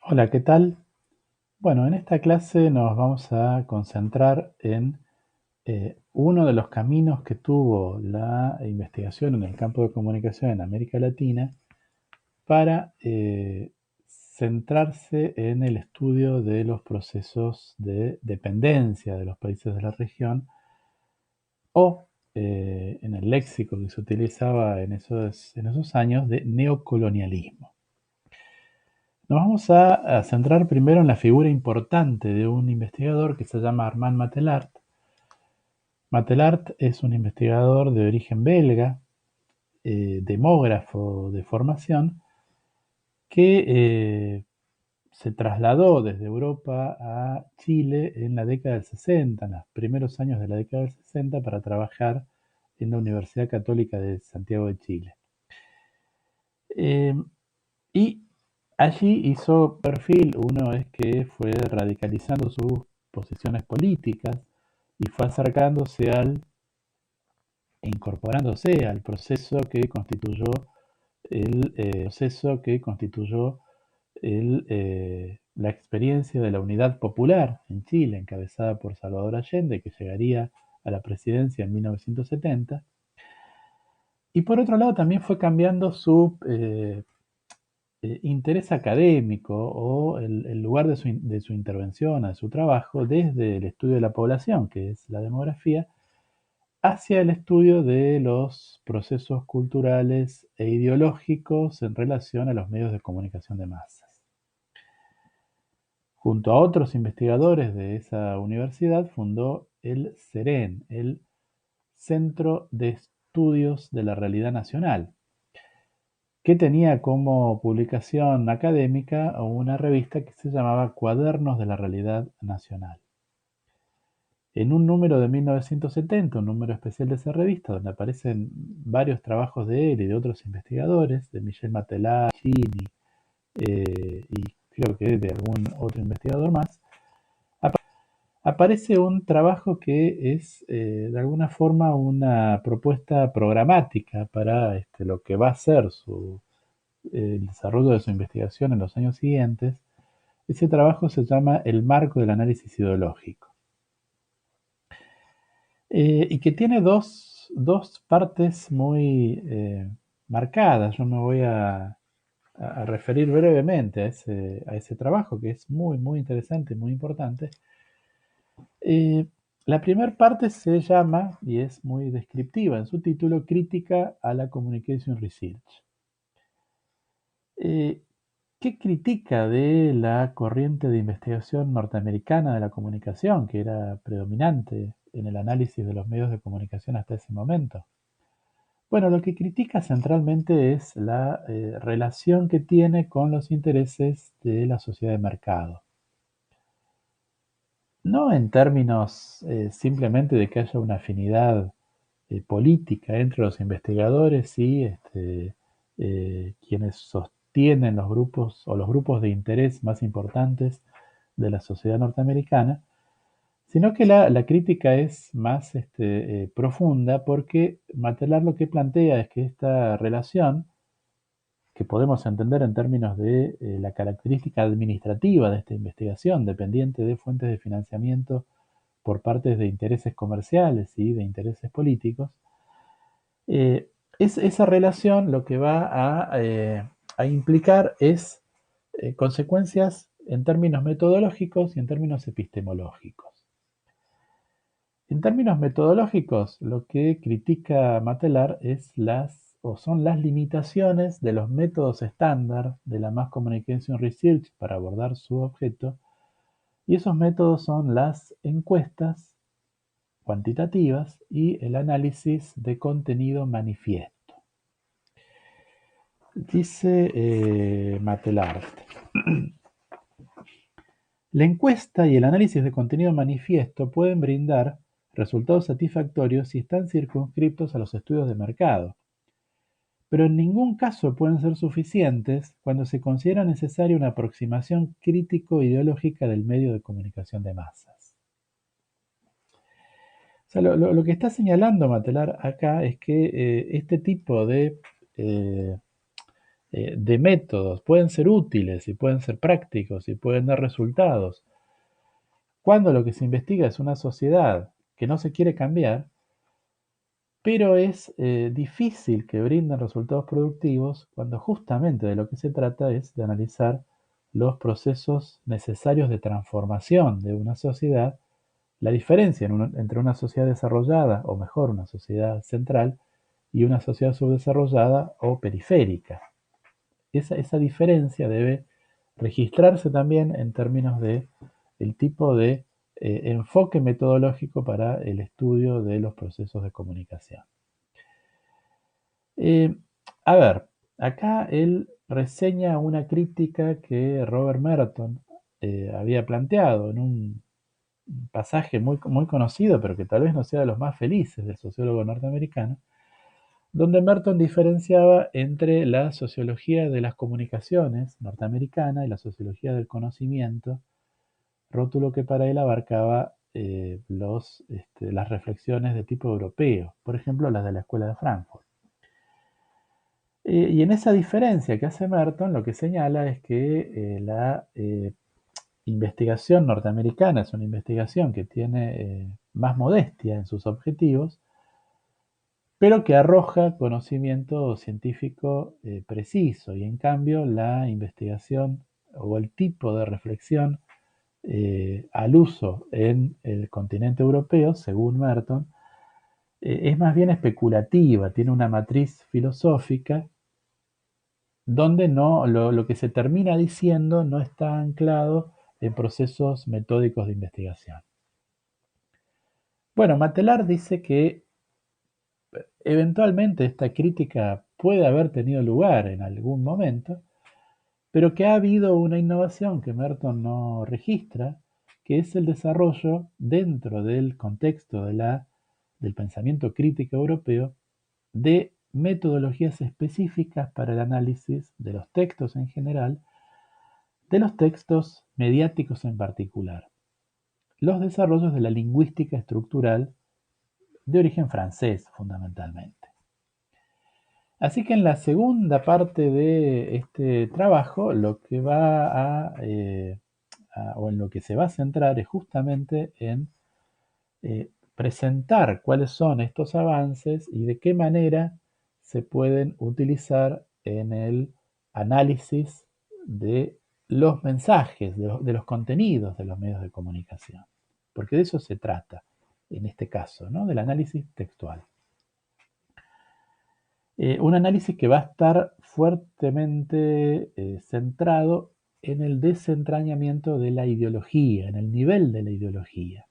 Hola, ¿qué tal? Bueno, en esta clase nos vamos a concentrar en uno de los caminos que tuvo la investigación en el campo de comunicación en América Latina para centrarse en el estudio de los procesos de dependencia de los países de la región o en el léxico que se utilizaba en esos años de neocolonialismo. Nos vamos a centrar primero en la figura importante de un investigador que se llama Armand Matelart. Matelart es un investigador de origen belga, demógrafo de formación, que se trasladó desde Europa a Chile en la década del 60, en los primeros años de la década del 60, para trabajar en la Universidad Católica de Santiago de Chile. Eh, Y allí hizo perfil, uno es que fue radicalizando sus posiciones políticas y fue acercándose e incorporándose al proceso que constituyó la experiencia de la unidad popular en Chile, encabezada por Salvador Allende, que llegaría a la presidencia en 1970. Y por otro lado también fue cambiando su interés académico o el lugar de su intervención, de su trabajo, desde el estudio de la población, que es la demografía, hacia el estudio de los procesos culturales e ideológicos en relación a los medios de comunicación de masas. Junto a otros investigadores de esa universidad, fundó el CEREN, el Centro de Estudios de la Realidad Nacional, que tenía como publicación académica una revista que se llamaba Cuadernos de la Realidad Nacional. En un número de 1970, un número especial de esa revista, donde aparecen varios trabajos de él y de otros investigadores, de Michel Matelat, Chini, y creo que de algún otro investigador más, aparece un trabajo que es de alguna forma una propuesta programática para lo que va a ser el desarrollo de su investigación en los años siguientes. Ese trabajo se llama El marco del análisis ideológico, y que tiene dos partes muy marcadas. Yo me voy a referir brevemente a ese trabajo, que es muy, muy interesante, muy importante. Eh, la primera parte se llama, y es muy descriptiva en su título, Crítica a la Communication Research. Eh, ¿Qué critica de la corriente de investigación norteamericana de la comunicación, que era predominante en el análisis de los medios de comunicación hasta ese momento? Bueno, lo que critica centralmente es la relación que tiene con los intereses de la sociedad de mercado. No en términos simplemente de que haya una afinidad política entre los investigadores y quienes sostienen los grupos o los grupos de interés más importantes de la sociedad norteamericana, sino que la crítica es más profunda, porque Matelar lo que plantea es que esta relación, que podemos entender en términos de la característica administrativa de esta investigación, dependiente de fuentes de financiamiento por parte de intereses comerciales y de intereses políticos, eh, esa relación lo que va a implicar es consecuencias en términos metodológicos y en términos epistemológicos. En términos metodológicos, lo que critica Matelar son las limitaciones de los métodos estándar de la Mass Communication Research para abordar su objeto, y esos métodos son las encuestas cuantitativas y el análisis de contenido manifiesto. Dice Matelart: la encuesta y el análisis de contenido manifiesto pueden brindar resultados satisfactorios si están circunscriptos a los estudios de mercado, pero en ningún caso pueden ser suficientes cuando se considera necesaria una aproximación crítico-ideológica del medio de comunicación de masas. O sea, lo que está señalando Matelar acá es que este tipo de eh, de métodos, pueden ser útiles y pueden ser prácticos y pueden dar resultados. Cuando lo que se investiga es una sociedad que no se quiere cambiar, pero es difícil que brinden resultados productivos cuando justamente de lo que se trata es de analizar los procesos necesarios de transformación de una sociedad, la diferencia entre una sociedad desarrollada, o mejor, una sociedad central, y una sociedad subdesarrollada o periférica. Esa diferencia debe registrarse también en términos de el tipo de enfoque metodológico para el estudio de los procesos de comunicación. Eh, a ver, acá él reseña una crítica que Robert Merton había planteado en un pasaje muy conocido, pero que tal vez no sea de los más felices del sociólogo norteamericano, donde Merton diferenciaba entre la sociología de las comunicaciones norteamericana y la sociología del conocimiento, rótulo que para él abarcaba las reflexiones de tipo europeo, por ejemplo las de la Escuela de Frankfurt. Y en esa diferencia que hace Merton, lo que señala es que la investigación norteamericana es una investigación que tiene más modestia en sus objetivos, pero que arroja conocimiento científico preciso, y en cambio la investigación o el tipo de reflexión al uso en el continente europeo, según Merton, es más bien especulativa, tiene una matriz filosófica donde lo que se termina diciendo no está anclado en procesos metódicos de investigación. Bueno, Matelar dice que eventualmente esta crítica puede haber tenido lugar en algún momento, pero que ha habido una innovación que Merton no registra, que es el desarrollo dentro del contexto del pensamiento crítico europeo de metodologías específicas para el análisis de los textos en general, de los textos mediáticos en particular, los desarrollos de la lingüística estructural de origen francés fundamentalmente. Así que en la segunda parte de este trabajo, lo que o en lo que se va a centrar es justamente en presentar cuáles son estos avances y de qué manera se pueden utilizar en el análisis de los mensajes, de los contenidos de los medios de comunicación. Porque de eso se trata en este caso, ¿no? Del análisis textual. Un análisis que va a estar fuertemente centrado en el desentrañamiento de la ideología, en el nivel de la ideología.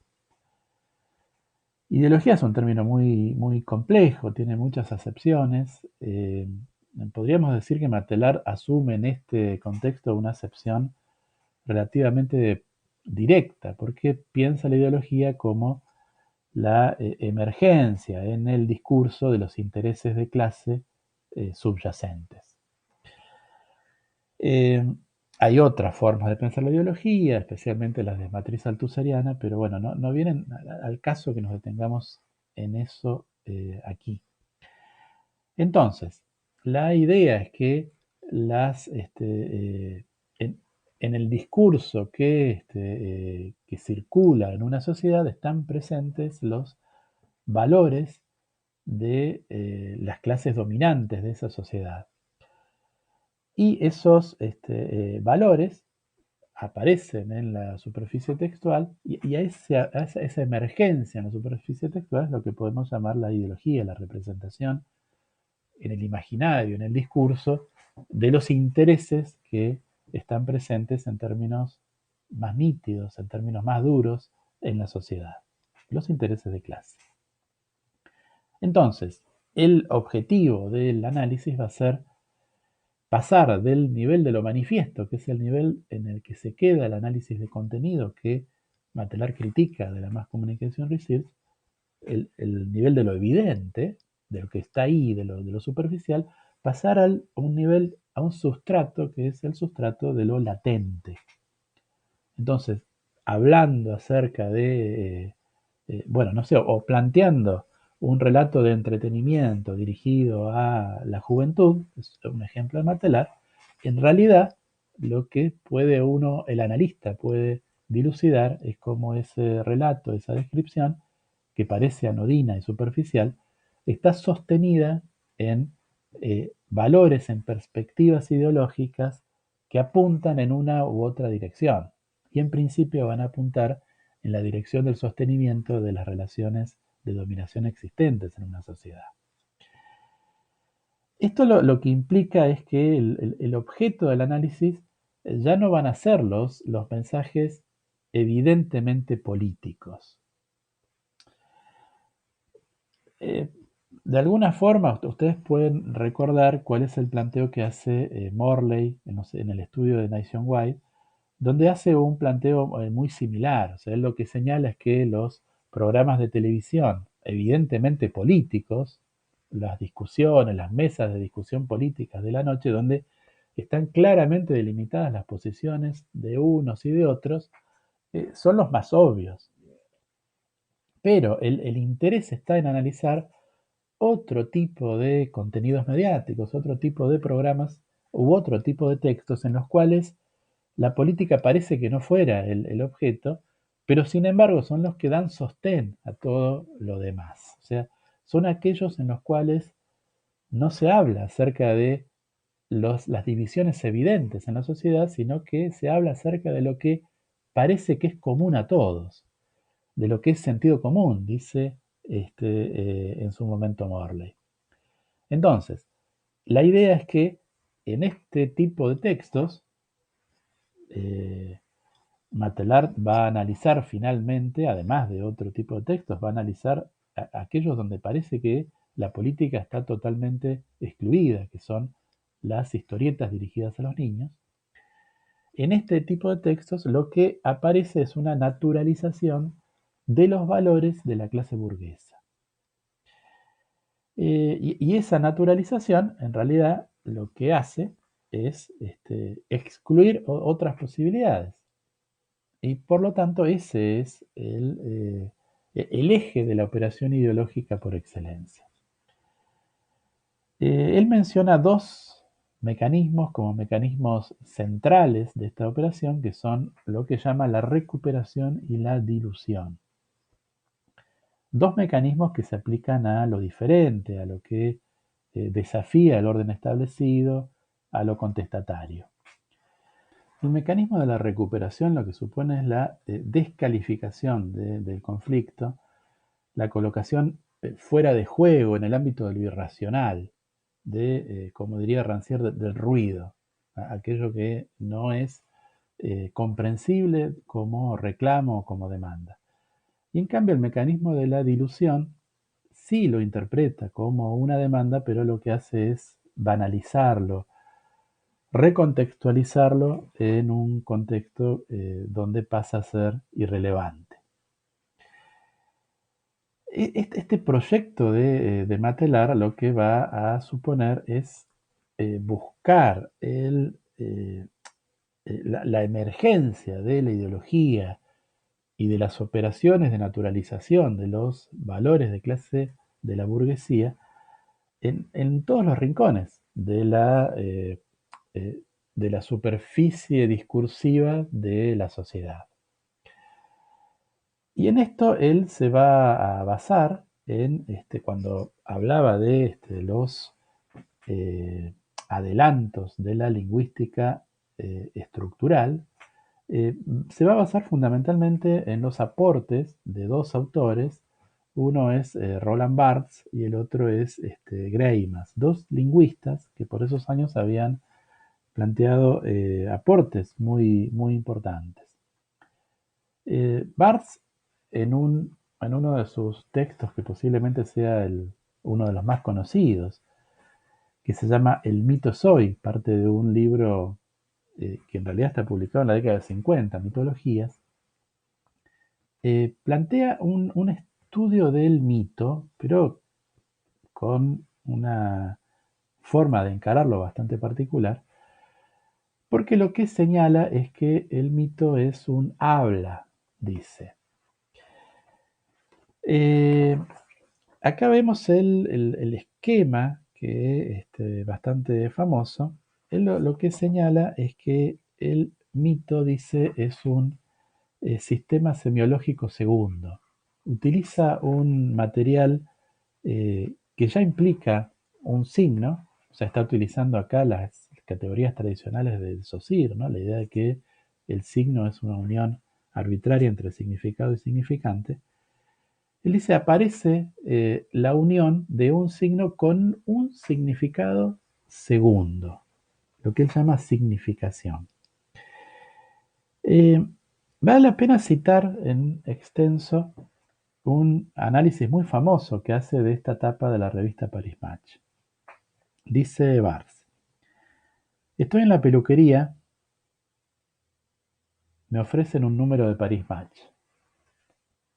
Ideología es un término muy complejo, tiene muchas acepciones. Podríamos decir que Matelar asume en este contexto una acepción relativamente directa, porque piensa la ideología como la emergencia en el discurso de los intereses de clase subyacentes. Hay otras formas de pensar la ideología, especialmente las de matriz althuseriana, pero bueno, no vienen al caso que nos detengamos en eso aquí. Entonces, la idea es que en el discurso que circula en una sociedad están presentes los valores de las clases dominantes de esa sociedad. Y esos valores aparecen en la superficie textual, y a esa emergencia en la superficie textual es lo que podemos llamar la ideología, la representación en el imaginario, en el discurso, de los intereses que están presentes en términos más nítidos, en términos más duros en la sociedad, los intereses de clase. Entonces, el objetivo del análisis va a ser pasar del nivel de lo manifiesto, que es el nivel en el que se queda el análisis de contenido que Matelar critica de la Mass Communication Research, el nivel de lo evidente, de lo que está ahí, de lo superficial, pasar a un nivel, a un sustrato que es el sustrato de lo latente. Entonces, hablando acerca de, bueno, no sé, o planteando un relato de entretenimiento dirigido a la juventud, es un ejemplo de Matelar, en realidad lo que puede uno, el analista puede dilucidar es cómo ese relato, esa descripción, que parece anodina y superficial, está sostenida en valores, en perspectivas ideológicas que apuntan en una u otra dirección. Y en principio van a apuntar en la dirección del sostenimiento de las relaciones de dominación existentes en una sociedad. Esto lo que implica es que el objeto del análisis ya no van a ser los mensajes evidentemente políticos. Eh, de alguna forma, ustedes pueden recordar cuál es el planteo que hace Morley en el estudio de Nationwide, donde hace un planteo muy similar. O sea, él lo que señala es que los programas de televisión, evidentemente políticos, las discusiones, las mesas de discusión políticas de la noche, donde están claramente delimitadas las posiciones de unos y de otros, son los más obvios. Pero el interés está en analizar otro tipo de contenidos mediáticos, otro tipo de programas u otro tipo de textos en los cuales la política parece que no fuera el objeto, pero sin embargo son los que dan sostén a todo lo demás. O sea, son aquellos en los cuales no se habla acerca de las divisiones evidentes en la sociedad, sino que se habla acerca de lo que parece que es común a todos, de lo que es sentido común, dice en su momento Morley. Entonces, la idea es que en este tipo de textos, eh, Matelar va a analizar finalmente, además de otro tipo de textos, va a analizar aquellos donde parece que la política está totalmente excluida, que son las historietas dirigidas a los niños. En este tipo de textos lo que aparece es una naturalización de los valores de la clase burguesa. Y esa naturalización, en realidad, lo que hace es excluir otras posibilidades. Y por lo tanto, ese es el eje de la operación ideológica por excelencia. Él menciona dos mecanismos como mecanismos centrales de esta operación, que son lo que llama la recuperación y la dilución. Dos mecanismos que se aplican a lo diferente, a lo que desafía el orden establecido, a lo contestatario. El mecanismo de la recuperación lo que supone es la descalificación del conflicto, la colocación fuera de juego en el ámbito de lo irracional, como diría Rancière, del ruido, aquello que no es comprensible como reclamo o como demanda. Y en cambio el mecanismo de la dilución sí lo interpreta como una demanda, pero lo que hace es banalizarlo, recontextualizarlo en un contexto donde pasa a ser irrelevante. Este proyecto de Matelar lo que va a suponer es buscar la emergencia de la ideología y de las operaciones de naturalización de los valores de clase de la burguesía en todos los rincones eh, de la superficie discursiva de la sociedad. Y en esto él se va a basar en, cuando hablaba de los eh, adelantos de la lingüística estructural, se va a basar fundamentalmente en los aportes de dos autores. Uno es Roland Barthes y el otro es Greimas, dos lingüistas que por esos años habían planteado aportes muy, muy importantes. Barthes, en uno de sus textos, que posiblemente sea uno de los más conocidos, que se llama El mito soy, parte de un libro que en realidad está publicado en la década de 50, Mitologías, plantea un estudio del mito, pero con una forma de encararlo bastante particular, porque lo que señala es que el mito es un habla, dice. Eh, Acá vemos el esquema que es bastante famoso. Él lo que señala es que el mito, dice, es un sistema semiológico segundo. Utiliza un material que ya implica un signo, o sea, está utilizando acá las categorías tradicionales del SOSIR, ¿no? La idea de que el signo es una unión arbitraria entre significado y significante. Él dice, aparece la unión de un signo con un significado segundo, lo que él llama significación. Eh, Vale la pena citar en extenso un análisis muy famoso que hace de esta etapa de la revista Paris Match. Dice Bars, estoy en la peluquería, me ofrecen un número de Paris Match.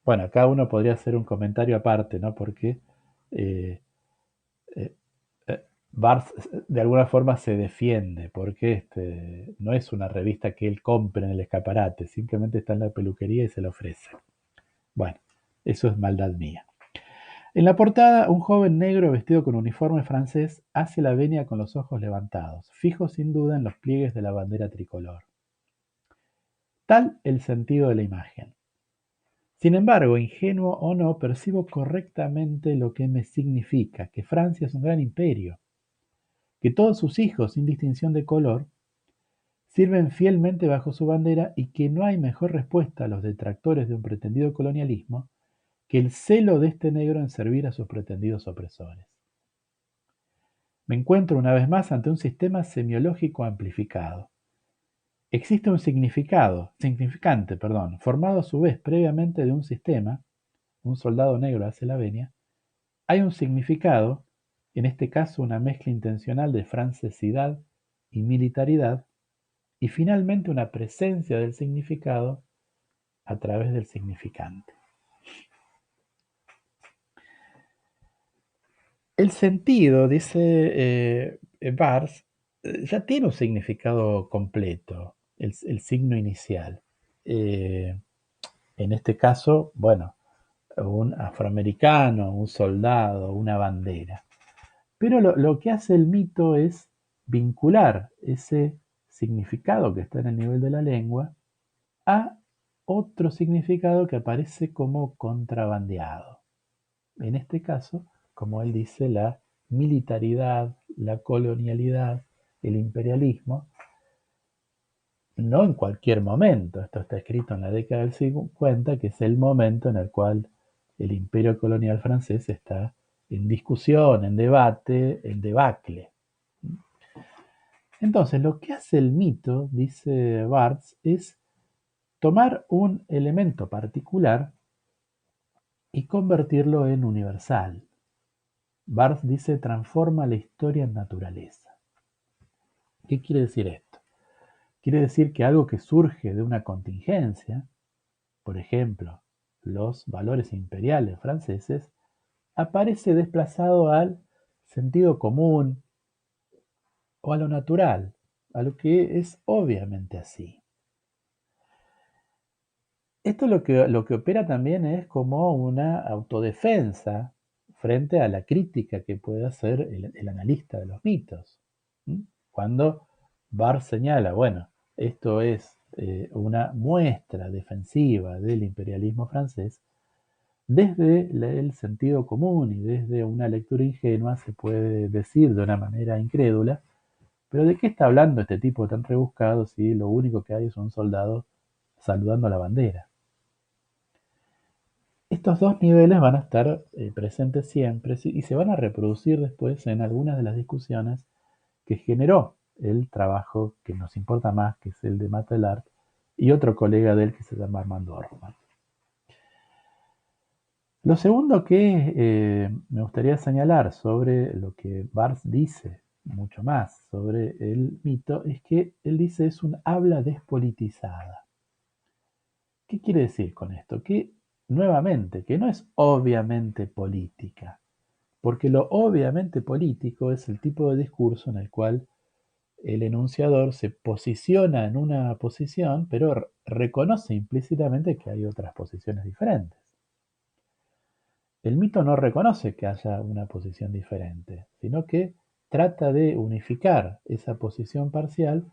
Bueno, acá uno podría hacer un comentario aparte, ¿no? Porque eh, eh, Bars de alguna forma se defiende, porque no es una revista que él compre en el escaparate, simplemente está en la peluquería y se la ofrece. Bueno, eso es maldad mía. En la portada, un joven negro vestido con uniforme francés hace la venia con los ojos levantados, fijo sin duda en los pliegues de la bandera tricolor. Tal el sentido de la imagen. Sin embargo, ingenuo o no, percibo correctamente lo que me significa, que Francia es un gran imperio, que todos sus hijos, sin distinción de color, sirven fielmente bajo su bandera y que no hay mejor respuesta a los detractores de un pretendido colonialismo que el celo de este negro en servir a sus pretendidos opresores. Me encuentro una vez más ante un sistema semiológico amplificado. Existe un significante, formado a su vez previamente de un sistema, un soldado negro hace la venia, hay un significado, en este caso una mezcla intencional de francesidad y militaridad, y finalmente una presencia del significado a través del significante. El sentido, dice Bars, ya tiene un significado completo, el signo inicial. Eh, en este caso, bueno, un afroamericano, un soldado, una bandera. Pero lo que hace el mito es vincular ese significado que está en el nivel de la lengua a otro significado que aparece como contrabandeado. En este caso, como él dice, la militaridad, la colonialidad, el imperialismo, no en cualquier momento, esto está escrito en la década del 50, que es el momento en el cual el imperio colonial francés está en discusión, en debate, en debacle. Entonces, lo que hace el mito, dice Barthes, es tomar un elemento particular y convertirlo en universal. Barthes dice, transforma la historia en naturaleza. ¿Qué quiere decir esto? Quiere decir que algo que surge de una contingencia, por ejemplo, los valores imperiales franceses, aparece desplazado al sentido común o a lo natural, a lo que es obviamente así. Esto lo que opera también es como una autodefensa frente a la crítica que puede hacer el analista de los mitos. ¿Mm? Cuando Barr señala, bueno, esto es una muestra defensiva del imperialismo francés, desde el sentido común y desde una lectura ingenua se puede decir de una manera incrédula, pero ¿de qué está hablando este tipo tan rebuscado si lo único que hay es un soldado saludando la bandera? Estos dos niveles van a estar presentes siempre y se van a reproducir después en algunas de las discusiones que generó el trabajo que nos importa más, que es el de Matelart, y otro colega de él que se llama Armando Ortman. Lo segundo que me gustaría señalar sobre lo que Barthes dice, mucho más sobre el mito, es que él dice es un habla despolitizada. ¿Qué quiere decir con esto? Que nuevamente, que no es obviamente política, porque lo obviamente político es el tipo de discurso en el cual el enunciador se posiciona en una posición, pero reconoce implícitamente que hay otras posiciones diferentes. El mito no reconoce que haya una posición diferente, sino que trata de unificar esa posición parcial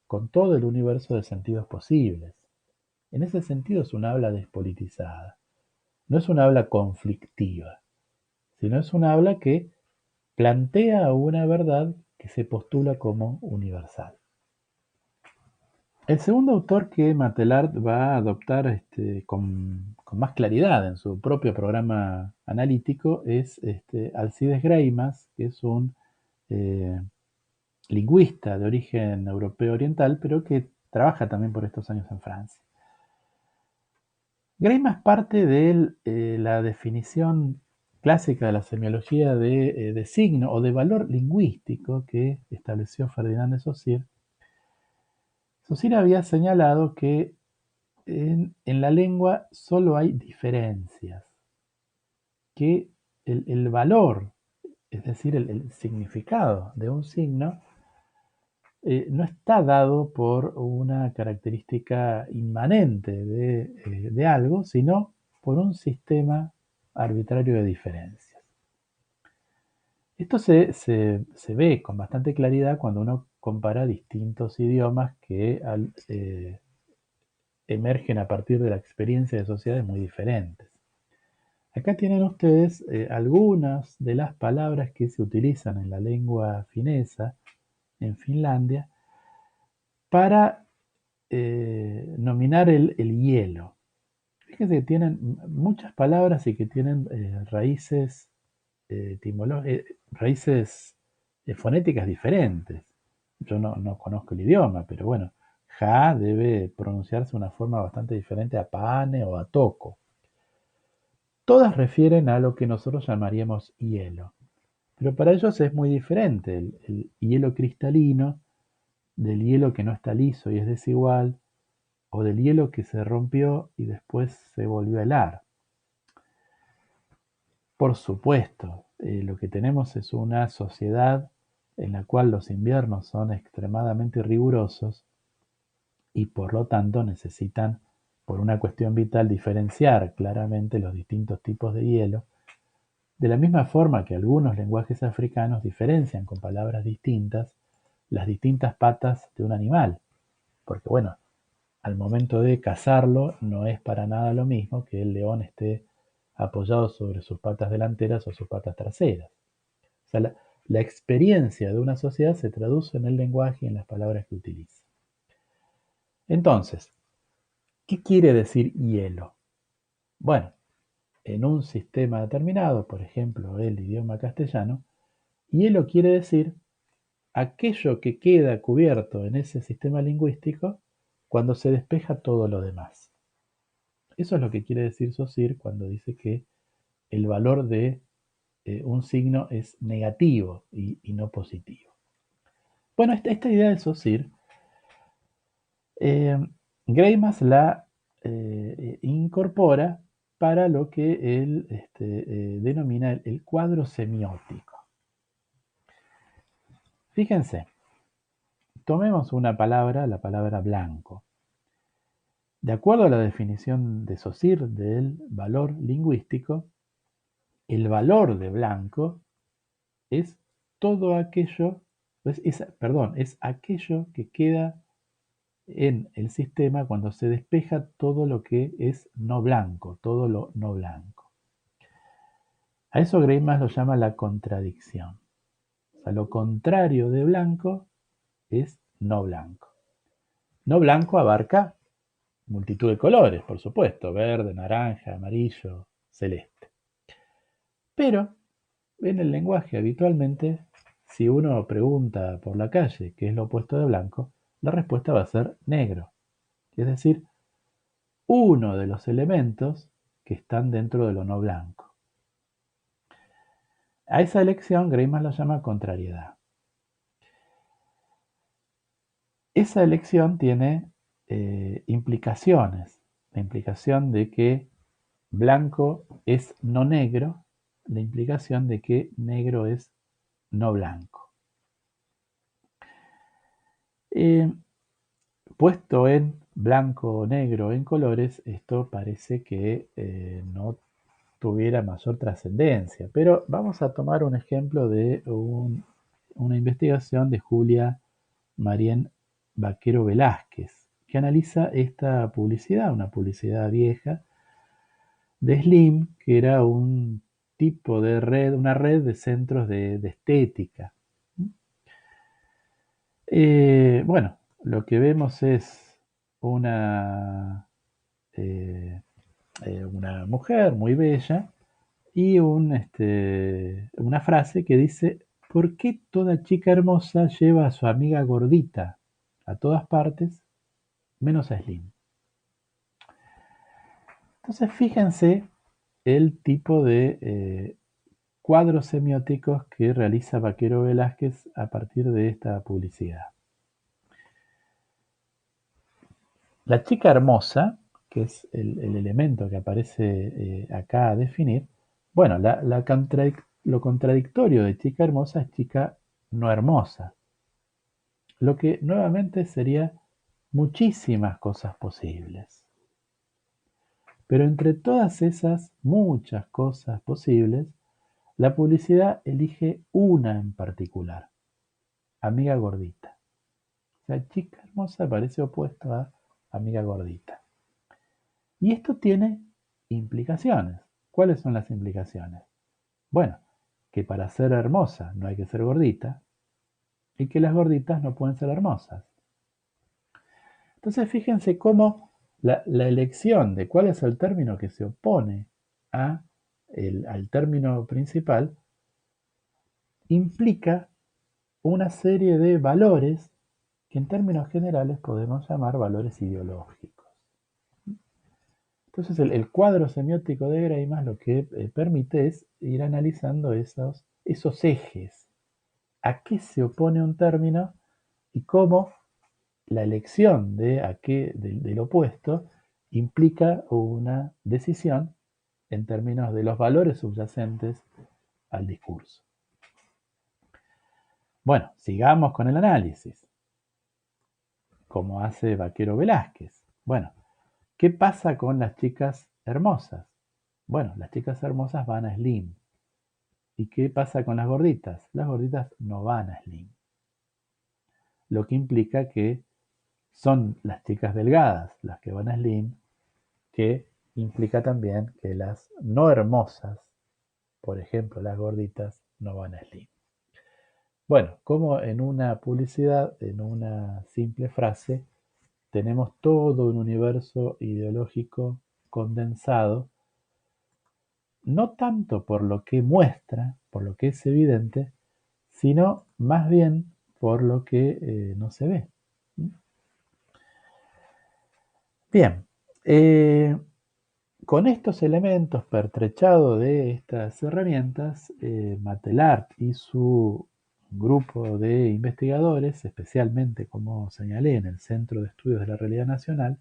con todo el universo de sentidos posibles. En ese sentido es un habla despolitizada. No es un habla conflictiva, sino es un habla que plantea una verdad que se postula como universal. El segundo autor que Matelart va a adoptar con más claridad en su propio programa analítico es Alcides Greimas, que es un eh, lingüista de origen europeo oriental, pero que trabaja también por estos años en Francia. Greimas parte de la definición clásica de la semiología de signo o de valor lingüístico que estableció Ferdinand de Saussure. Saussure había señalado que en la lengua solo hay diferencias, que el valor, es decir, el significado de un signo, no está dado por una característica inmanente de algo, sino por un sistema arbitrario de diferencias. Esto se ve con bastante claridad cuando uno compara distintos idiomas que emergen a partir de la experiencia de sociedades muy diferentes. Acá tienen ustedes algunas de las palabras que se utilizan en la lengua finesa en Finlandia para nominar el hielo. Fíjense que tienen muchas palabras y que tienen raíces, raíces fonéticas diferentes. Yo no conozco el idioma, pero bueno, ja debe pronunciarse de una forma bastante diferente a pane o a toco. Todas refieren a lo que nosotros llamaríamos hielo, pero para ellos es muy diferente el hielo cristalino del hielo que no está liso y es desigual, o del hielo que se rompió y después se volvió a helar. Por supuesto, lo que tenemos es una sociedad en la cual los inviernos son extremadamente rigurosos y por lo tanto necesitan, por una cuestión vital, diferenciar claramente los distintos tipos de hielo, de la misma forma que algunos lenguajes africanos diferencian con palabras distintas las distintas patas de un animal, porque bueno, al momento de cazarlo no es para nada lo mismo que el león esté apoyado sobre sus patas delanteras o sus patas traseras. O sea, la experiencia de una sociedad se traduce en el lenguaje y en las palabras que utiliza. Entonces, ¿qué quiere decir hielo? Bueno, en un sistema determinado, por ejemplo el idioma castellano, hielo quiere decir aquello que queda cubierto en ese sistema lingüístico cuando se despeja todo lo demás. Eso es lo que quiere decir Saussure cuando dice que el valor de un signo es negativo y no positivo. Bueno, esta idea de Saussure, eh, Greimas la incorpora para lo que él denomina el cuadro semiótico. Fíjense, tomemos una palabra, la palabra blanco. De acuerdo a la definición de Saussure del valor lingüístico, el valor de blanco es todo aquello, es aquello que queda en el sistema cuando se despeja todo lo que es no blanco, todo lo no blanco. A eso Greimas lo llama la contradicción. O sea, lo contrario de blanco es no blanco. No blanco abarca multitud de colores, por supuesto, verde, naranja, amarillo, celeste. Pero en el lenguaje habitualmente, si uno pregunta por la calle qué es lo opuesto de blanco, la respuesta va a ser negro. Es decir, uno de los elementos que están dentro de lo no blanco. A esa elección Greimas la llama contrariedad. Esa elección tiene implicaciones. La implicación de que blanco es no negro, la implicación de que negro es no blanco. Puesto en blanco o negro en colores, esto parece que no tuviera mayor trascendencia. Pero vamos a tomar un ejemplo de una investigación de Julia Marien Vaquero Velázquez, que analiza esta publicidad, una publicidad vieja de Slim, que era un tipo de red, una red de centros de estética. Bueno, lo que vemos es una, eh, una mujer muy bella y una frase que dice: ¿por qué toda chica hermosa lleva a su amiga gordita a todas partes, menos a Slim? Entonces fíjense el tipo de cuadros semióticos que realiza Vaquero Velázquez a partir de esta publicidad. La chica hermosa, que es el elemento que aparece acá a definir, bueno, lo contradictorio de chica hermosa es chica no hermosa, lo que nuevamente sería muchísimas cosas posibles. Pero entre todas esas muchas cosas posibles, la publicidad elige una en particular: amiga gordita. O sea, chica hermosa parece opuesto a amiga gordita. Y esto tiene implicaciones. ¿Cuáles son las implicaciones? Bueno, que para ser hermosa no hay que ser gordita y que las gorditas no pueden ser hermosas. Entonces fíjense cómo la elección de cuál es el término que se opone al término principal implica una serie de valores que en términos generales podemos llamar valores ideológicos. Entonces el cuadro semiótico de Greimas lo que permite es ir analizando esos ejes, a qué se opone un término y cómo la elección del opuesto implica una decisión en términos de los valores subyacentes al discurso. Bueno, sigamos con el análisis, como hace Vaquero Velázquez. Bueno, ¿qué pasa con las chicas hermosas? Bueno, las chicas hermosas van a Slim. ¿Y qué pasa con las gorditas? Las gorditas no van a Slim. Lo que implica que son las chicas delgadas las que van a Slim, que implica también que las no hermosas, por ejemplo las gorditas, no van a Slim. Bueno, como en una publicidad, en una simple frase, tenemos todo un universo ideológico condensado, no tanto por lo que muestra, por lo que es evidente, sino más bien por lo que no se ve. Bien, con estos elementos pertrechados de estas herramientas, Matelart y su grupo de investigadores, especialmente, como señalé, en el Centro de Estudios de la Realidad Nacional,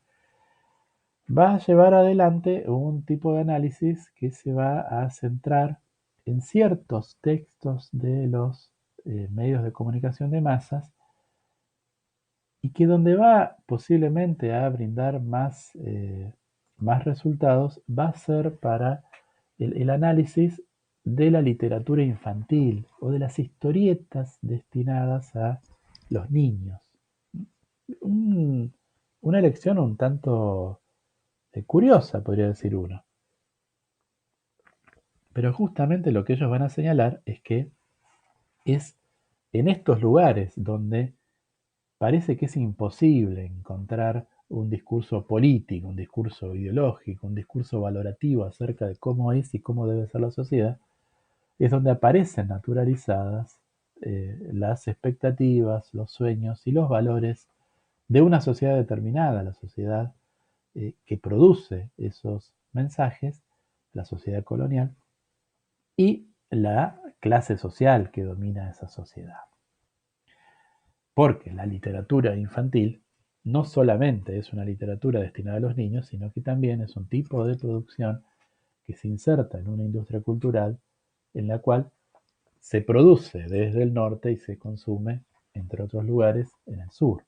va a llevar adelante un tipo de análisis que se va a centrar en ciertos textos de los medios de comunicación de masas y que donde va posiblemente a brindar más resultados va a ser para el análisis de la literatura infantil o de las historietas destinadas a los niños. Un- una elección un tanto curiosa, podría decir uno. Pero justamente lo que ellos van a señalar es que es en estos lugares donde parece que es imposible encontrar un discurso político, un discurso ideológico, un discurso valorativo acerca de cómo es y cómo debe ser la sociedad, es donde aparecen naturalizadas las expectativas, los sueños y los valores de una sociedad determinada, la sociedad que produce esos mensajes, la sociedad colonial, y la clase social que domina esa sociedad. Porque la literatura infantil no solamente es una literatura destinada a los niños, sino que también es un tipo de producción que se inserta en una industria cultural en la cual se produce desde el norte y se consume, entre otros lugares, en el sur.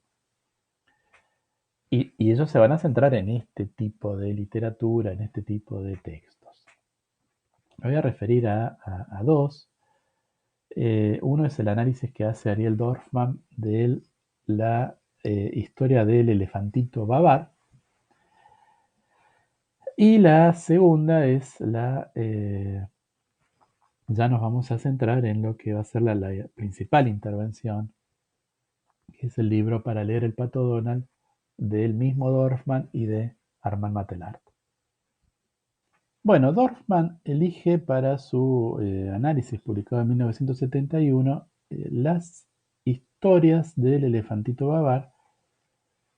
Y ellos se van a centrar en este tipo de literatura, en este tipo de textos. Me voy a referir a dos. Uno es el análisis que hace Ariel Dorfman de la historia del elefantito Babar. Y la segunda es ya nos vamos a centrar en lo que va a ser la principal intervención, que es el libro para leer el Pato Donald del mismo Dorfman y de Armand Matelart. Bueno, Dorfman elige para su análisis publicado en 1971 las historias del elefantito Babar.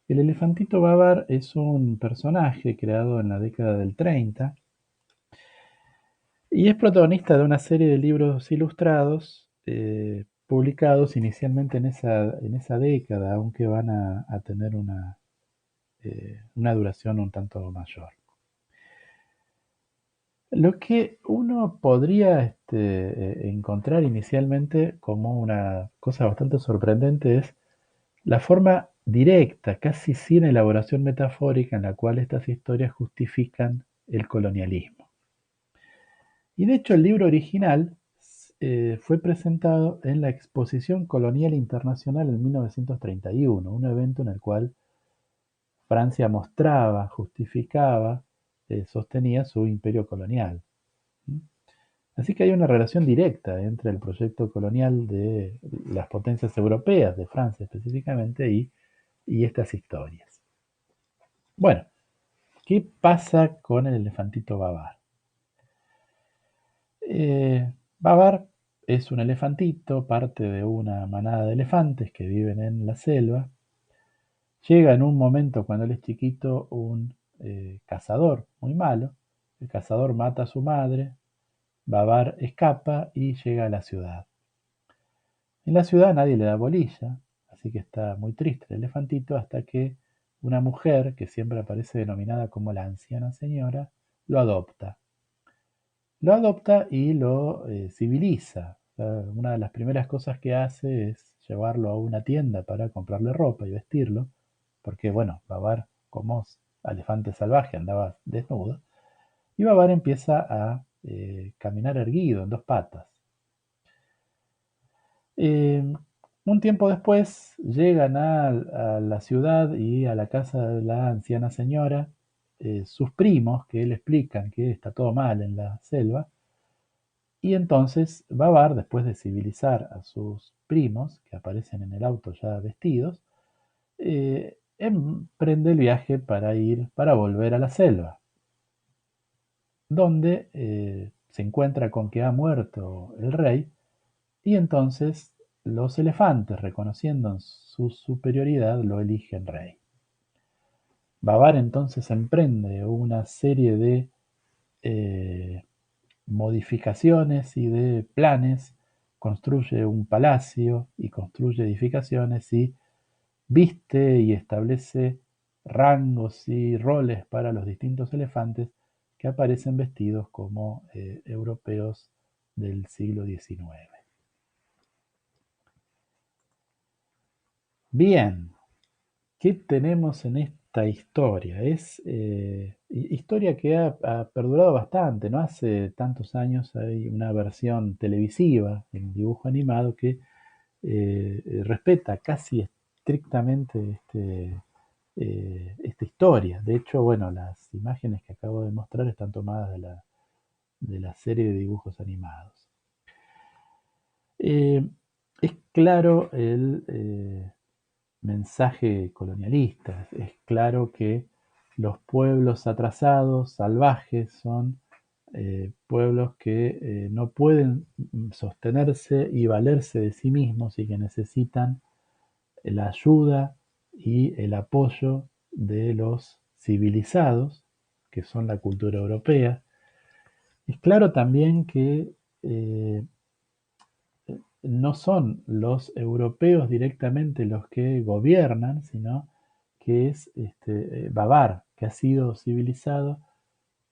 El elefantito Babar es un personaje creado en la década del 30 y es protagonista de una serie de libros ilustrados publicados inicialmente en esa década, aunque van a tener una duración un tanto mayor. Lo que uno podría encontrar inicialmente como una cosa bastante sorprendente es la forma directa, casi sin elaboración metafórica, en la cual estas historias justifican el colonialismo. Y de hecho el libro original fue presentado en la Exposición Colonial Internacional en 1931, un evento en el cual Francia mostraba, justificaba, sostenía su imperio colonial. Así que hay una relación directa entre el proyecto colonial de las potencias europeas, de Francia específicamente, y estas historias. Bueno, ¿qué pasa con el elefantito Babar? Babar es un elefantito, parte de una manada de elefantes que viven en la selva. Llega en un momento, cuando él es chiquito, un cazador muy malo. El cazador mata a su madre, Babar escapa y llega a la ciudad. En la ciudad nadie le da bolilla, así que está muy triste el elefantito hasta que una mujer, que siempre aparece denominada como la anciana señora, lo adopta. Lo adopta y lo civiliza. O sea, una de las primeras cosas que hace es llevarlo a una tienda para comprarle ropa y vestirlo, porque bueno, Babar, como elefante salvaje, andaba desnudo, y Babar empieza a caminar erguido en dos patas. Eh, un tiempo después llegan a la ciudad y a la casa de la anciana señora sus primos que le explican que está todo mal en la selva. Y entonces Babar, después de civilizar a sus primos, que aparecen en el auto ya vestidos, emprende el viaje para volver a la selva, donde se encuentra con que ha muerto el rey. Y entonces los elefantes, reconociendo su superioridad, lo eligen rey. Babar entonces emprende una serie de eh, modificaciones y de planes, construye un palacio y construye edificaciones y viste y establece rangos y roles para los distintos elefantes que aparecen vestidos como europeos del siglo XIX. Bien, ¿qué tenemos en esta historia? Es historia que ha perdurado bastante, ¿no? Hace tantos años hay una versión televisiva en dibujo animado que respeta casi estrictamente esta historia. De hecho, bueno, las imágenes que acabo de mostrar están tomadas de la serie de dibujos animados. Eh, es claro el mensaje colonialista. Es claro que los pueblos atrasados, salvajes, son pueblos que no pueden sostenerse y valerse de sí mismos y que necesitan la ayuda y el apoyo de los civilizados, que son la cultura europea. Es claro también que no son los europeos directamente los que gobiernan, sino que es Babar, que ha sido civilizado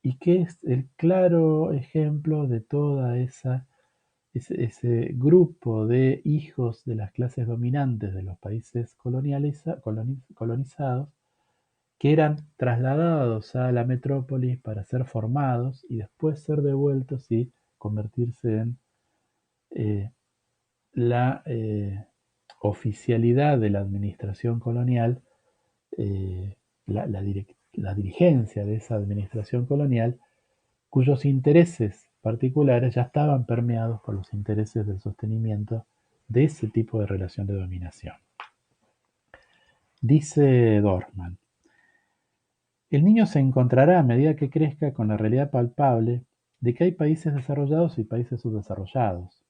y que es el claro ejemplo de toda ese grupo de hijos de las clases dominantes de los países colonizados que eran trasladados a la metrópolis para ser formados y después ser devueltos y convertirse en la oficialidad de la administración colonial, la dirigencia de esa administración colonial, cuyos intereses particulares ya estaban permeados por los intereses del sostenimiento de ese tipo de relación de dominación. Dice Dorfman, el niño se encontrará a medida que crezca con la realidad palpable de que hay países desarrollados y países subdesarrollados,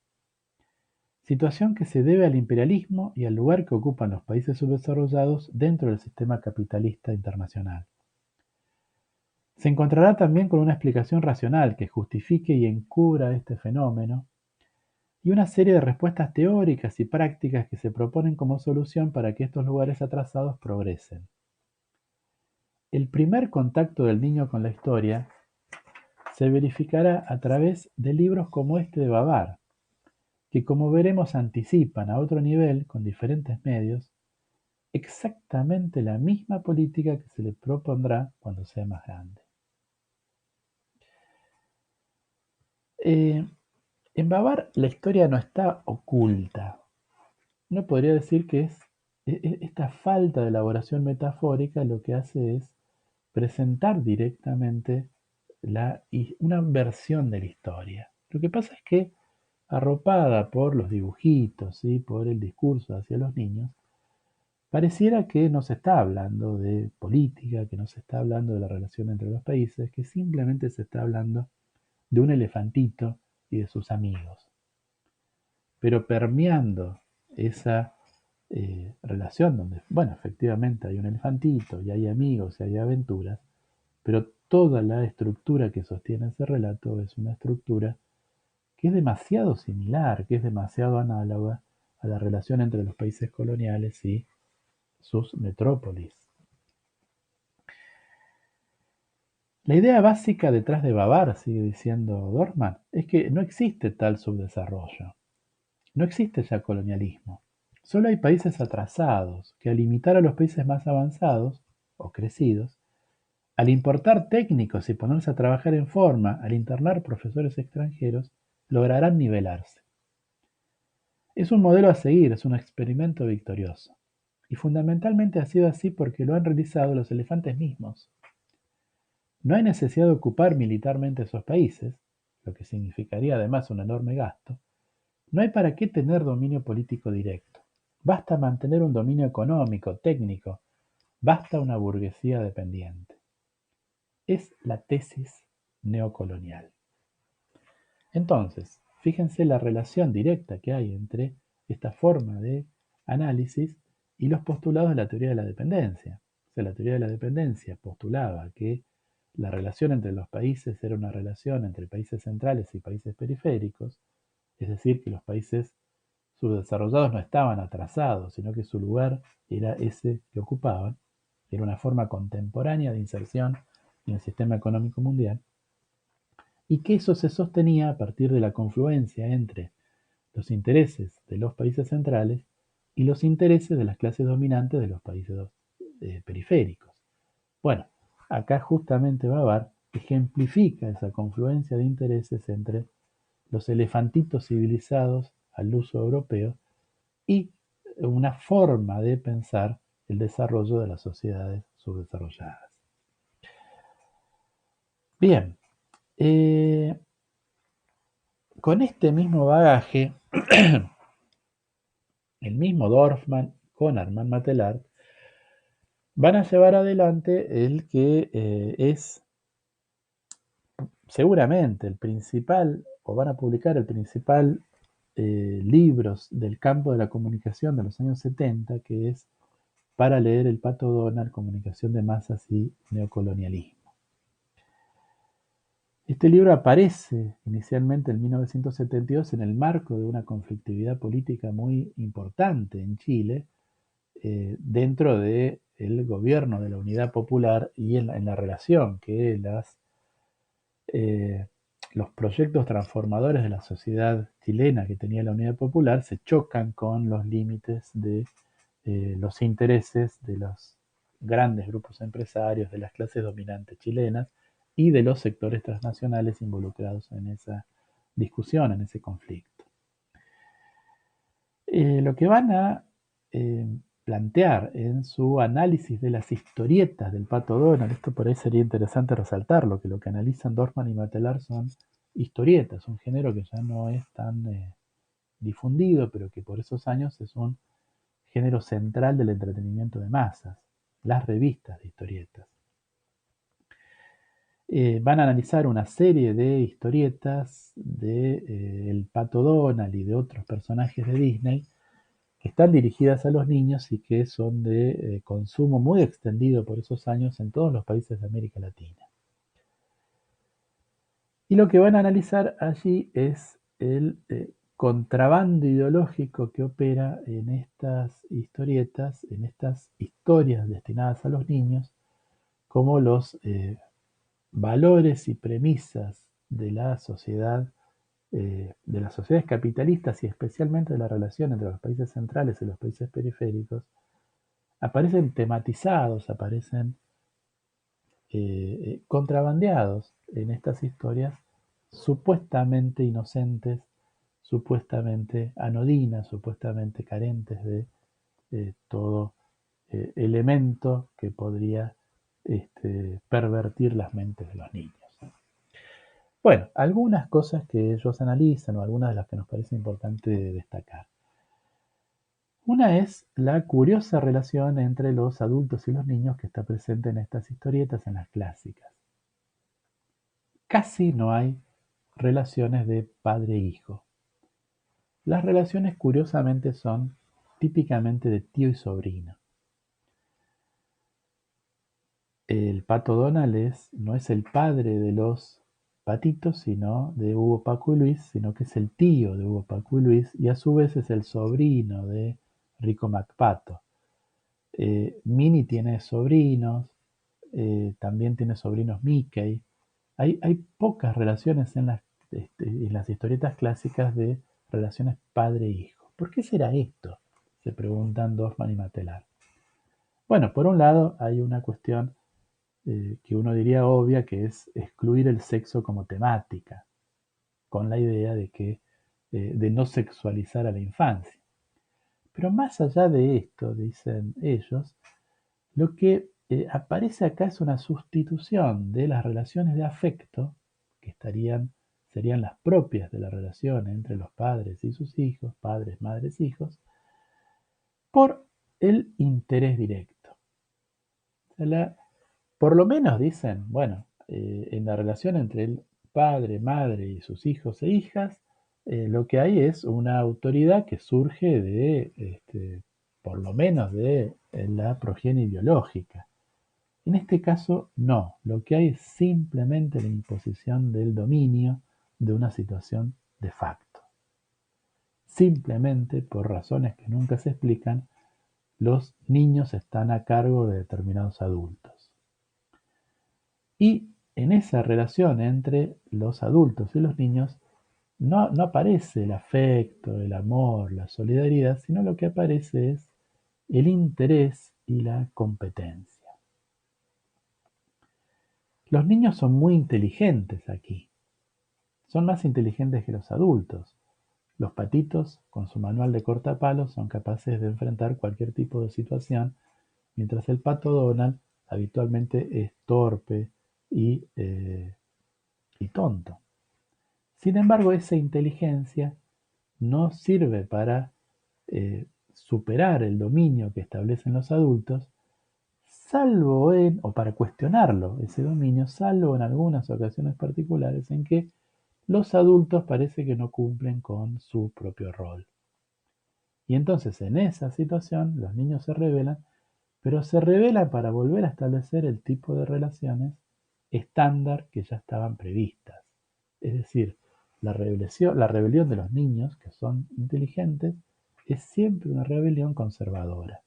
situación que se debe al imperialismo y al lugar que ocupan los países subdesarrollados dentro del sistema capitalista internacional. Se encontrará también con una explicación racional que justifique y encubra este fenómeno y una serie de respuestas teóricas y prácticas que se proponen como solución para que estos lugares atrasados progresen. El primer contacto del niño con la historia se verificará a través de libros como este de Babar, que como veremos anticipan a otro nivel, con diferentes medios, exactamente la misma política que se le propondrá cuando sea más grande. En Babar la historia no está oculta. Uno podría decir que es esta falta de elaboración metafórica lo que hace es presentar directamente una versión de la historia. Lo que pasa es que, arropada por los dibujitos y por el discurso hacia los niños, pareciera que no se está hablando de política, que no se está hablando de la relación entre los países, que simplemente se está hablando de un elefantito y de sus amigos. Pero permeando esa relación donde, bueno, efectivamente hay un elefantito y hay amigos y hay aventuras, pero toda la estructura que sostiene ese relato es una estructura que es demasiado similar, que es demasiado análoga a la relación entre los países coloniales y sus metrópolis. La idea básica detrás de Babar, sigue diciendo Dorfman, es que no existe tal subdesarrollo. No existe ya colonialismo. Solo hay países atrasados que al imitar a los países más avanzados o crecidos, al importar técnicos y ponerse a trabajar en forma, al internar profesores extranjeros, lograrán nivelarse. Es un modelo a seguir, es un experimento victorioso. Y fundamentalmente ha sido así porque lo han realizado los elefantes mismos. No hay necesidad de ocupar militarmente esos países, lo que significaría además un enorme gasto. No hay para qué tener dominio político directo. Basta mantener un dominio económico, técnico. Basta una burguesía dependiente. Es la tesis neocolonial. Entonces, fíjense la relación directa que hay entre esta forma de análisis y los postulados de la teoría de la dependencia. O sea, la teoría de la dependencia postulaba que la relación entre los países era una relación entre países centrales y países periféricos, es decir, que los países subdesarrollados no estaban atrasados, sino que su lugar era ese que ocupaban, era una forma contemporánea de inserción en el sistema económico mundial, y que eso se sostenía a partir de la confluencia entre los intereses de los países centrales y los intereses de las clases dominantes de los países periféricos. Bueno, acá justamente Babar ejemplifica esa confluencia de intereses entre los elefantitos civilizados al uso europeo y una forma de pensar el desarrollo de las sociedades subdesarrolladas. Bien, con este mismo bagaje, el mismo Dorfman con Armand Matelart van a llevar adelante el que es seguramente el principal, o van a publicar el principal libros del campo de la comunicación de los años 70, que es Para leer el Pato Donald, Comunicación de Masas y Neocolonialismo. Este libro aparece inicialmente en 1972 en el marco de una conflictividad política muy importante en Chile, dentro del gobierno de la Unidad Popular y en la relación que los proyectos transformadores de la sociedad chilena que tenía la Unidad Popular se chocan con los límites de los intereses de los grandes grupos empresarios, de las clases dominantes chilenas y de los sectores transnacionales involucrados en esa discusión, en ese conflicto. Lo que van a eh, plantear en su análisis de las historietas del Pato Donald, esto por ahí sería interesante resaltarlo, que lo que analizan Dorfman y Matelar son historietas, un género que ya no es tan difundido, pero que por esos años es un género central del entretenimiento de masas, las revistas de historietas. Van a analizar una serie de historietas de el Pato Donald y de otros personajes de Disney que están dirigidas a los niños y que son de consumo muy extendido por esos años en todos los países de América Latina. Y lo que van a analizar allí es el contrabando ideológico que opera en estas historietas, en estas historias destinadas a los niños, como los valores y premisas de las sociedades capitalistas y especialmente de la relación entre los países centrales y los países periféricos, aparecen tematizados, aparecen contrabandeados en estas historias supuestamente inocentes, supuestamente anodinas, supuestamente carentes de todo elemento que podría pervertir las mentes de los niños. Bueno, algunas cosas que ellos analizan o algunas de las que nos parece importante destacar. Una es la curiosa relación entre los adultos y los niños que está presente en estas historietas, en las clásicas. Casi no hay relaciones de padre e hijo. Las relaciones curiosamente son típicamente de tío y sobrino. El Pato Donald no es el padre de los patitos, sino de Hugo, Paco y Luis, sino que es el tío de Hugo, Paco y Luis, y a su vez es el sobrino de Rico MacPato. Minnie tiene sobrinos, también tiene sobrinos Mickey. Hay pocas relaciones en las historietas clásicas de relaciones padre-hijo. ¿Por qué será esto? Se preguntan Dorfman y Matelar. Bueno, por un lado hay una cuestión que uno diría obvia, que es excluir el sexo como temática, con la idea de no sexualizar a la infancia. Pero más allá de esto, dicen ellos, lo que aparece acá es una sustitución de las relaciones de afecto, que serían las propias de la relación entre los padres y sus hijos, padres, madres, hijos, por el interés directo. O sea, por lo menos dicen, bueno, en la relación entre el padre, madre y sus hijos e hijas, lo que hay es una autoridad que surge por lo menos de la progenie biológica. En este caso, no. Lo que hay es simplemente la imposición del dominio de una situación de facto. Simplemente, por razones que nunca se explican, los niños están a cargo de determinados adultos. Y en esa relación entre los adultos y los niños no aparece el afecto, el amor, la solidaridad, sino lo que aparece es el interés y la competencia. Los niños son muy inteligentes aquí. Son más inteligentes que los adultos. Los patitos, con su manual de cortapalos, son capaces de enfrentar cualquier tipo de situación, mientras el Pato Donald habitualmente es torpe y tonto. Sin embargo, esa inteligencia no sirve para superar el dominio que establecen los adultos, o para cuestionarlo, ese dominio, salvo en algunas ocasiones particulares en que los adultos parece que no cumplen con su propio rol. Y entonces en esa situación los niños se rebelan, pero se rebelan para volver a establecer el tipo de relaciones estándar que ya estaban previstas. Es decir, la rebelión de los niños, que son inteligentes, es siempre una rebelión conservadora.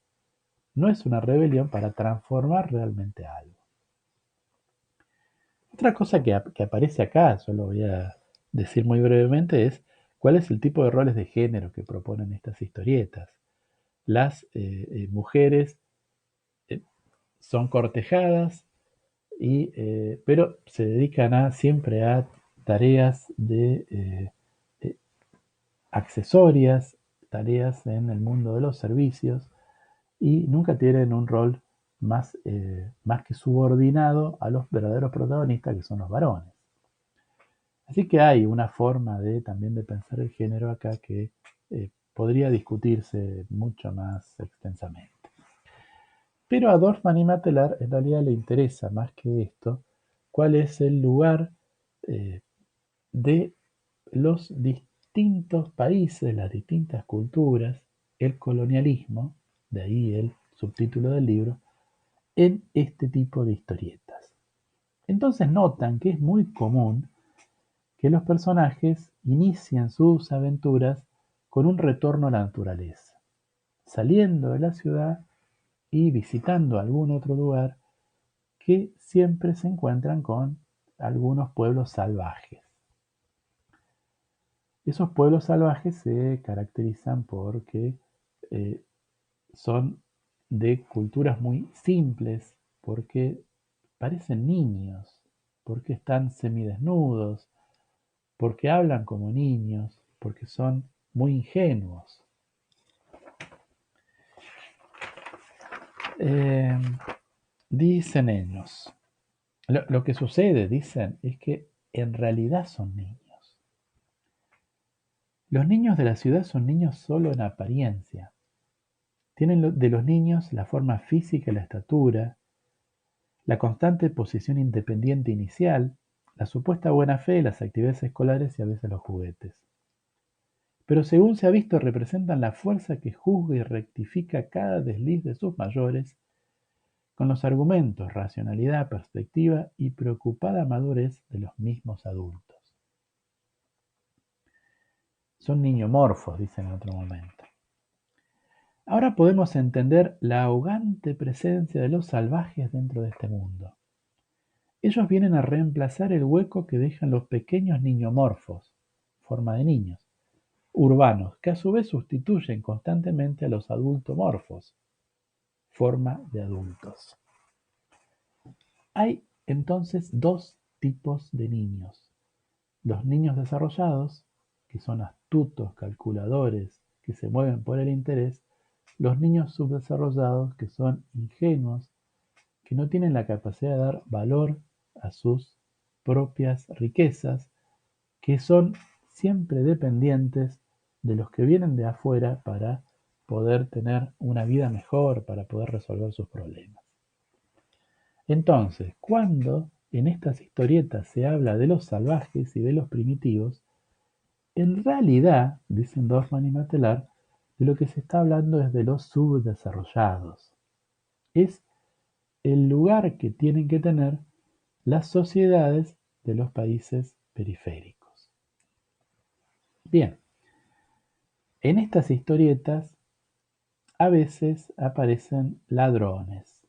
No es una rebelión para transformar realmente algo. Otra cosa que aparece acá, solo voy a decir muy brevemente, es cuál es el tipo de roles de género que proponen estas historietas. Las mujeres eh, son cortejadas, pero se dedican siempre a tareas accesorias, tareas en el mundo de los servicios y nunca tienen un rol más que subordinado a los verdaderos protagonistas que son los varones. Así que hay una forma también de pensar el género acá que podría discutirse mucho más extensamente. Pero a Dorfman y Matelar en realidad le interesa más que esto cuál es el lugar eh, de los distintos países, las distintas culturas, el colonialismo, de ahí el subtítulo del libro, en este tipo de historietas. Entonces notan que es muy común que los personajes inicien sus aventuras con un retorno a la naturaleza, saliendo de la ciudad y visitando algún otro lugar que siempre se encuentran con algunos pueblos salvajes. Esos pueblos salvajes se caracterizan porque eh, son de culturas muy simples, porque parecen niños, porque están semidesnudos, porque hablan como niños, porque son muy ingenuos. Eh, Dicen ellos, lo que sucede, dicen, es que en realidad son niños. Los niños de la ciudad son niños solo en apariencia. Tienen de los niños la forma física y la estatura, la constante posición independiente inicial, la supuesta buena fe, las actividades escolares y a veces los juguetes. Pero según se ha visto representan la fuerza que juzga y rectifica cada desliz de sus mayores con los argumentos, racionalidad, perspectiva y preocupada madurez de los mismos adultos. Son niñomorfos, dicen en otro momento. Ahora podemos entender la ahogante presencia de los salvajes dentro de este mundo. Ellos vienen a reemplazar el hueco que dejan los pequeños niñomorfos, forma de niños, urbanos, que a su vez sustituyen constantemente a los adultomorfos, forma de adultos. Hay entonces dos tipos de niños. Los niños desarrollados, que son astutos, calculadores, que se mueven por el interés, los niños subdesarrollados, que son ingenuos, que no tienen la capacidad de dar valor a sus propias riquezas, que son siempre dependientes de los que vienen de afuera para poder tener una vida mejor, para poder resolver sus problemas. Entonces, cuando en estas historietas se habla de los salvajes y de los primitivos, en realidad, dicen Dorfman y Matelar, de lo que se está hablando es de los subdesarrollados. Es el lugar que tienen que tener las sociedades de los países periféricos. Bien, en estas historietas a veces aparecen ladrones.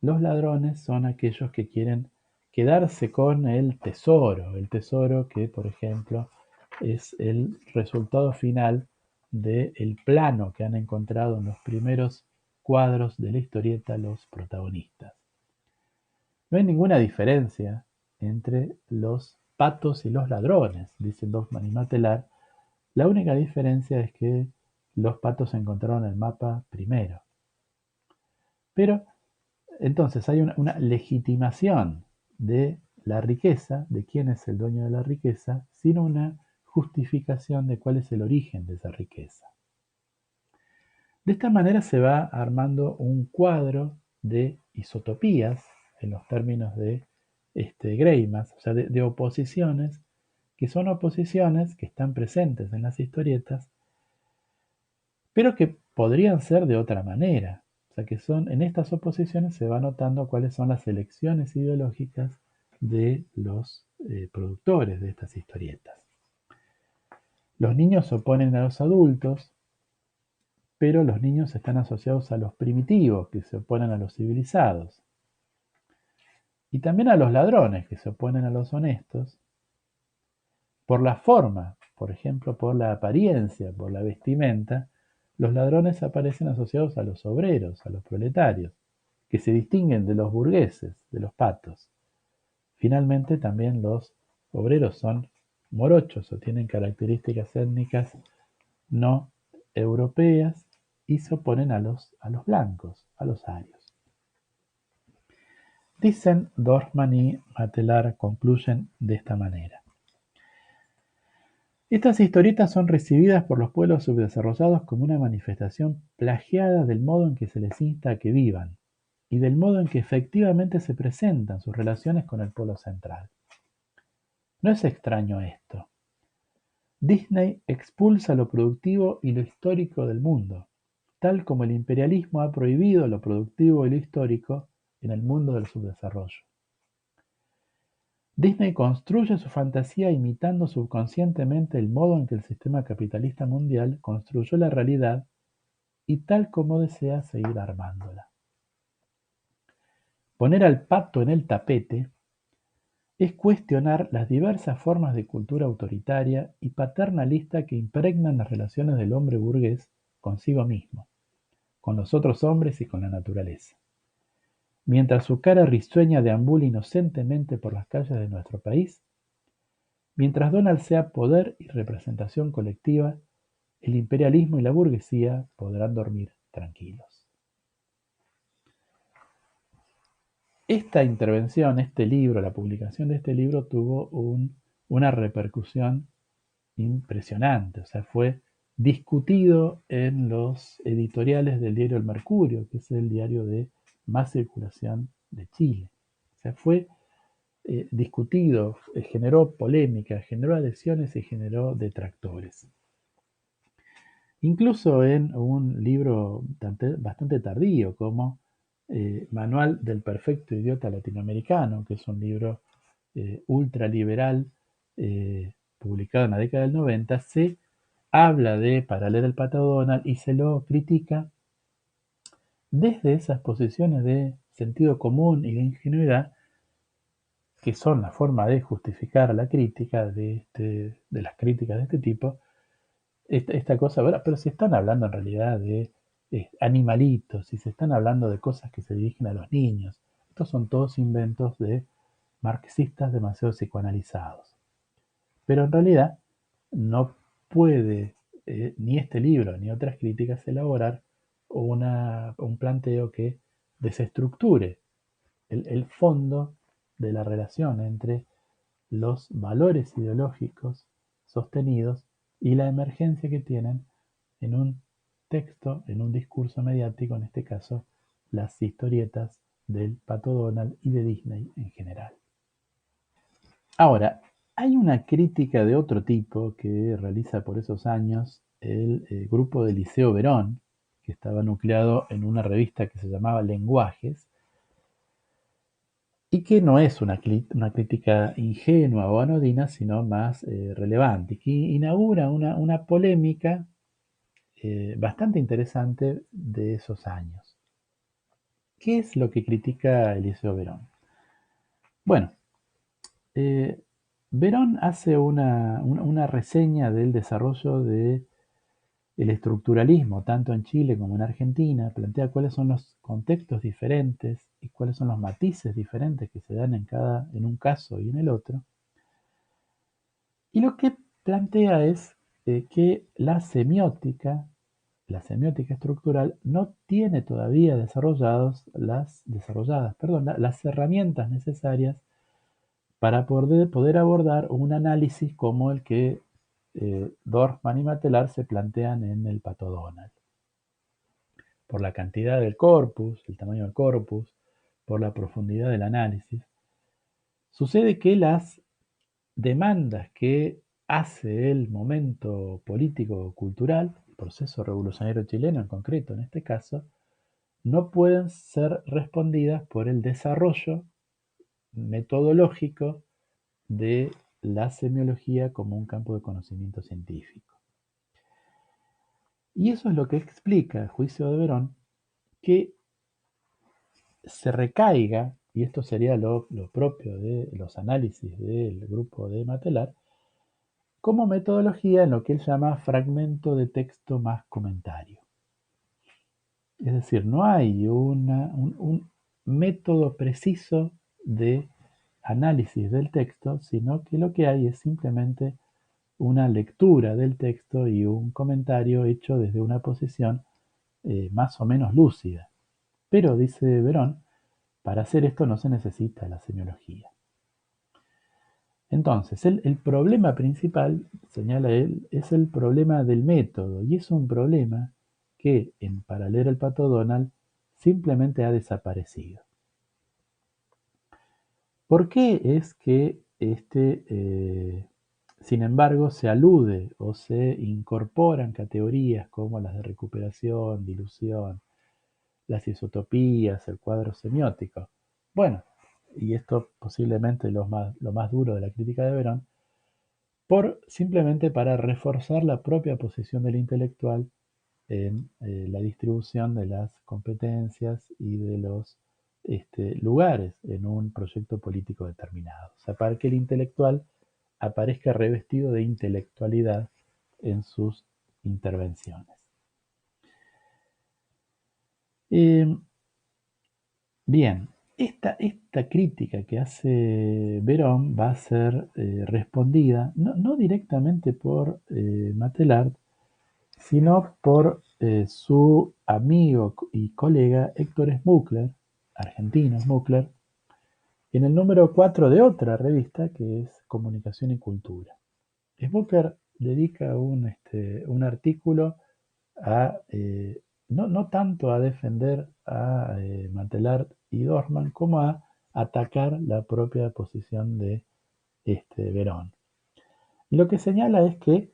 Los ladrones son aquellos que quieren quedarse con el tesoro que, por ejemplo, es el resultado final del plano que han encontrado en los primeros cuadros de la historieta los protagonistas. No hay ninguna diferencia entre los patos y los ladrones, dicen Dorfman y Matelar. La única diferencia es que los patos encontraron el mapa primero. Pero entonces hay una legitimación de la riqueza, de quién es el dueño de la riqueza, sin una justificación de cuál es el origen de esa riqueza. De esta manera se va armando un cuadro de isotopías, en los términos de Greimas, o sea, de oposiciones, que son oposiciones que están presentes en las historietas, pero que podrían ser de otra manera. O sea, que son, en estas oposiciones se va notando cuáles son las elecciones ideológicas de los productores de estas historietas. Los niños se oponen a los adultos, pero los niños están asociados a los primitivos, que se oponen a los civilizados. Y también a los ladrones, que se oponen a los honestos, por la forma, por ejemplo, por la apariencia, por la vestimenta. Los ladrones aparecen asociados a los obreros, a los proletarios, que se distinguen de los burgueses, de los patos. Finalmente, también los obreros son morochos o tienen características étnicas no europeas y se oponen a los blancos, a los arios. Dicen Dorfman y Matelar concluyen de esta manera. Estas historietas son recibidas por los pueblos subdesarrollados como una manifestación plagiada del modo en que se les insta a que vivan y del modo en que efectivamente se presentan sus relaciones con el pueblo central. No es extraño esto. Disney expulsa lo productivo y lo histórico del mundo, tal como el imperialismo ha prohibido lo productivo y lo histórico en el mundo del subdesarrollo. Disney construye su fantasía imitando subconscientemente el modo en que el sistema capitalista mundial construyó la realidad y tal como desea seguir armándola. Poner al pato en el tapete es cuestionar las diversas formas de cultura autoritaria y paternalista que impregnan las relaciones del hombre burgués consigo mismo, con los otros hombres y con la naturaleza. Mientras su cara risueña deambula inocentemente por las calles de nuestro país, mientras Donald sea poder y representación colectiva, el imperialismo y la burguesía podrán dormir tranquilos. Esta intervención, este libro, la publicación de este libro tuvo una repercusión impresionante, o sea, fue discutido en los editoriales del diario El Mercurio, que es el diario de más circulación de Chile. O sea, fue discutido, generó polémica, generó adhesiones y generó detractores. Incluso en un libro bastante tardío como Manual del Perfecto Idiota Latinoamericano, que es un libro ultraliberal publicado en la década del 90, se habla de Para leer el Pato Donald y se lo critica desde esas posiciones de sentido común y de ingenuidad que son la forma de justificar la crítica de las críticas de este tipo, esta cosa, pero si están hablando en realidad de animalitos, si se están hablando de cosas que se dirigen a los niños, estos son todos inventos de marxistas demasiado psicoanalizados. Pero en realidad no puede ni este libro ni otras críticas elaborar un planteo que desestructure el fondo de la relación entre los valores ideológicos sostenidos y la emergencia que tienen en un texto, en un discurso mediático, en este caso, las historietas del Pato Donald y de Disney en general. Ahora, hay una crítica de otro tipo que realiza por esos años el grupo del Liceo Verón, que estaba nucleado en una revista que se llamaba Lenguajes, y que no es una crítica ingenua o anodina, sino más relevante, que inaugura una polémica bastante interesante de esos años. ¿Qué es lo que critica Eliseo Verón? Bueno, eh, Verón hace una reseña del desarrollo del estructuralismo, tanto en Chile como en Argentina, plantea cuáles son los contextos diferentes y cuáles son los matices diferentes que se dan en un caso y en el otro. Y lo que plantea es que la semiótica estructural no tiene todavía las herramientas necesarias para poder abordar un análisis como el que Dorfman y Matelar se plantean en el Pato Donald. Por la cantidad del corpus, el tamaño del corpus, por la profundidad del análisis, sucede que las demandas que hace el momento político-cultural, el proceso revolucionario chileno en concreto en este caso, no pueden ser respondidas por el desarrollo metodológico de la semiología como un campo de conocimiento científico. Y eso es lo que explica el juicio de Verón, que se recaiga, y esto sería lo propio de los análisis del grupo de Matelar, como metodología en lo que él llama fragmento de texto más comentario. Es decir, no hay un método preciso de análisis del texto, sino que lo que hay es simplemente una lectura del texto y un comentario hecho desde una posición más o menos lúcida. Pero, dice Verón, para hacer esto no se necesita la semiología. Entonces, el problema principal, señala él, es el problema del método, y es un problema que, para leer el Pato Donald, simplemente ha desaparecido. ¿Por qué es que sin embargo, se alude o se incorporan categorías como las de recuperación, dilución, las isotopías, el cuadro semiótico? Bueno, y esto posiblemente lo más duro de la crítica de Verón, simplemente para reforzar la propia posición del intelectual en la distribución de las competencias y de los lugares en un proyecto político determinado. O sea, para que el intelectual aparezca revestido de intelectualidad en sus intervenciones. Eh, Bien, esta crítica que hace Verón va a ser respondida no directamente por Matelard, sino por su amigo y colega Héctor Smukler, argentino Smukler, en el número 4 de otra revista que es Comunicación y Cultura. Smukler dedica un artículo a, no tanto a defender a Matelard y Dorfman como a atacar la propia posición de Verón. Y lo que señala es que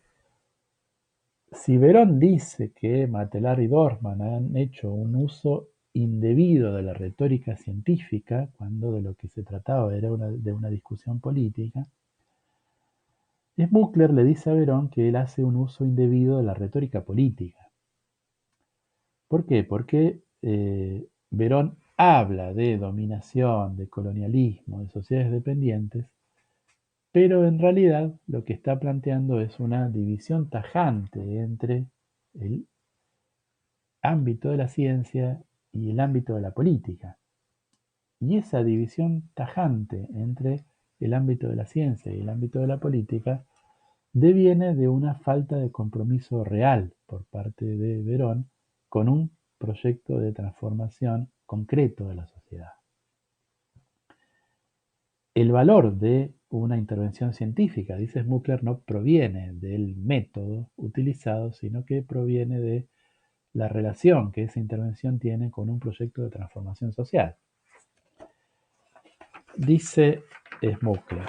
si Verón dice que Matelard y Dorfman han hecho un uso indebido de la retórica científica, cuando de lo que se trataba era de una discusión política, Smukler le dice a Verón que él hace un uso indebido de la retórica política. ¿Por qué? Porque Verón habla de dominación, de colonialismo, de sociedades dependientes, pero en realidad lo que está planteando es una división tajante entre el ámbito de la ciencia y el ámbito de la política. Y esa división tajante entre el ámbito de la ciencia y el ámbito de la política deviene de una falta de compromiso real por parte de Verón con un proyecto de transformación concreto de la sociedad. El valor de una intervención científica, dice Smukler, no proviene del método utilizado, sino que proviene de la relación que esa intervención tiene con un proyecto de transformación social. Dice Smukler: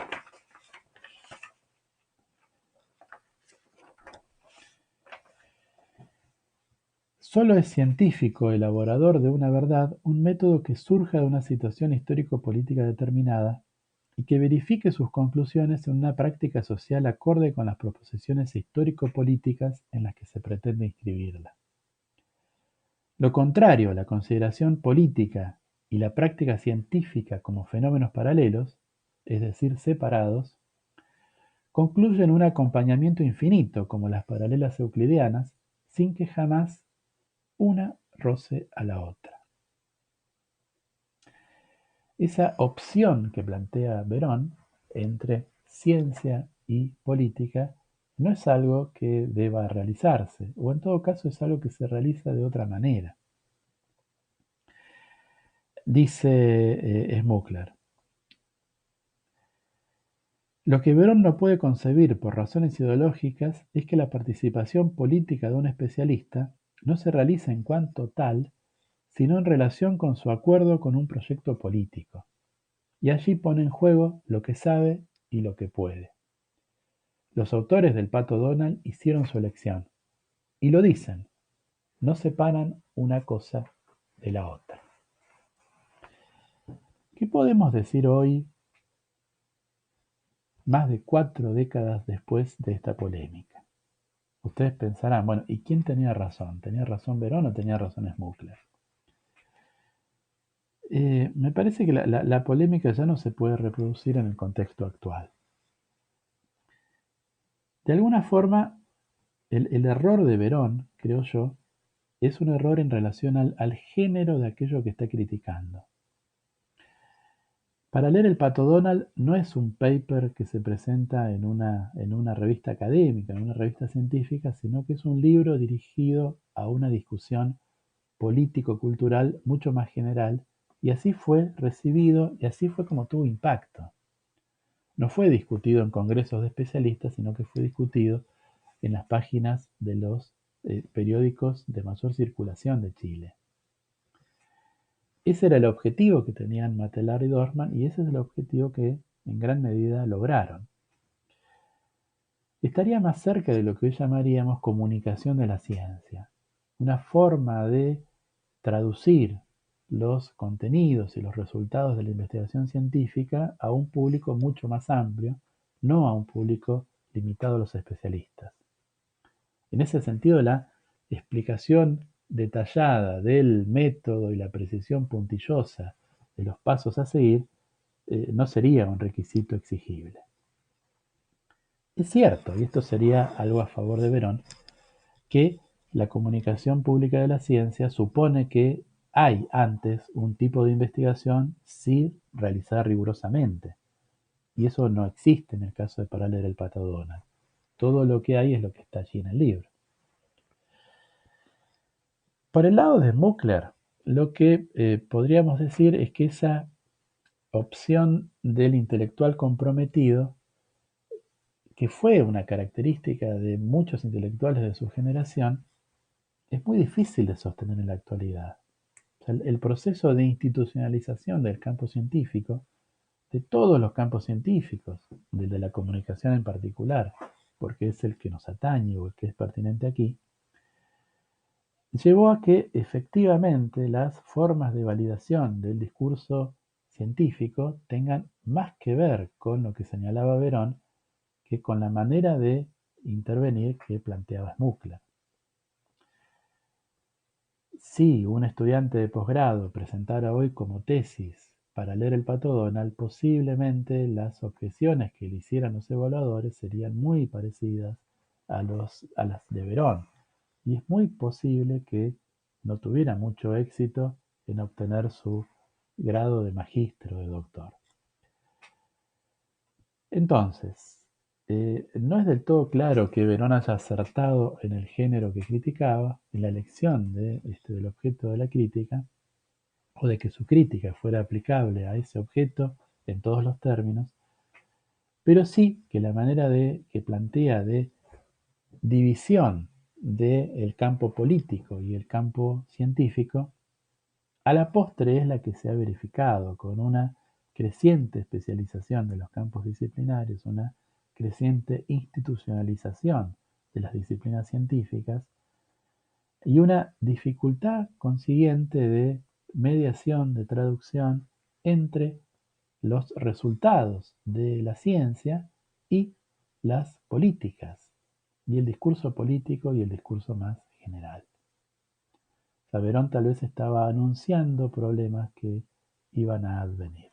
solo es científico elaborador de una verdad un método que surja de una situación histórico-política determinada y que verifique sus conclusiones en una práctica social acorde con las proposiciones histórico-políticas en las que se pretende inscribirla. Lo contrario, la consideración política y la práctica científica como fenómenos paralelos, es decir, separados, concluyen un acompañamiento infinito como las paralelas euclidianas, sin que jamás una roce a la otra. Esa opción que plantea Verón entre ciencia y política no es algo que deba realizarse, o en todo caso es algo que se realiza de otra manera. Dice Smukler: lo que Verón no puede concebir por razones ideológicas es que la participación política de un especialista no se realiza en cuanto tal, sino en relación con su acuerdo con un proyecto político. Y allí pone en juego lo que sabe y lo que puede. Los autores del Pato Donald hicieron su elección, y lo dicen, no separan una cosa de la otra. ¿Qué podemos decir hoy, más de 4 décadas después de esta polémica? Ustedes pensarán, bueno, ¿y quién tenía razón? ¿Tenía razón Verón o tenía razón Smukler? Me parece que la polémica ya no se puede reproducir en el contexto actual. De alguna forma, el error de Verón, creo yo, es un error en relación al género de aquello que está criticando. Para leer el Pato Donald no es un paper que se presenta en una revista académica, en una revista científica, sino que es un libro dirigido a una discusión político-cultural mucho más general, y así fue recibido y así fue como tuvo impacto. No fue discutido en congresos de especialistas, sino que fue discutido en las páginas de los periódicos de mayor circulación de Chile. Ese era el objetivo que tenían Matelar y Dorfman, y ese es el objetivo que en gran medida lograron. Estaría más cerca de lo que hoy llamaríamos comunicación de la ciencia, una forma de traducir los contenidos y los resultados de la investigación científica a un público mucho más amplio, no a un público limitado a los especialistas. En ese sentido, la explicación detallada del método y la precisión puntillosa de los pasos a seguir no sería un requisito exigible. Es cierto, y esto sería algo a favor de Verón, que la comunicación pública de la ciencia supone que hay antes un tipo de investigación sí realizada rigurosamente, y eso no existe en el caso de Para leer el Pato Donald. Todo lo que hay es lo que está allí en el libro. Por el lado de Smuckler, lo que podríamos decir es que esa opción del intelectual comprometido, que fue una característica de muchos intelectuales de su generación, es muy difícil de sostener en la actualidad. O sea, el proceso de institucionalización del campo científico, de todos los campos científicos, del de la comunicación en particular, porque es el que nos atañe o el que es pertinente aquí, llevó a que efectivamente las formas de validación del discurso científico tengan más que ver con lo que señalaba Verón que con la manera de intervenir que planteaba Smuckler. Si un estudiante de posgrado presentara hoy como tesis para leer el Pato Donald, posiblemente las objeciones que le hicieran los evaluadores serían muy parecidas a las de Verón, y es muy posible que no tuviera mucho éxito en obtener su grado de magíster o de doctor. Entonces, no es del todo claro que Verón haya acertado en el género que criticaba, en la elección del objeto de la crítica, o de que su crítica fuera aplicable a ese objeto en todos los términos, pero sí que la manera que plantea de división del campo político y el campo científico, a la postre es la que se ha verificado con una creciente especialización de los campos disciplinarios, una creciente institucionalización de las disciplinas científicas y una dificultad consiguiente de mediación, de traducción entre los resultados de la ciencia y las políticas, y el discurso político y el discurso más general. Verón tal vez estaba anunciando problemas que iban a advenir.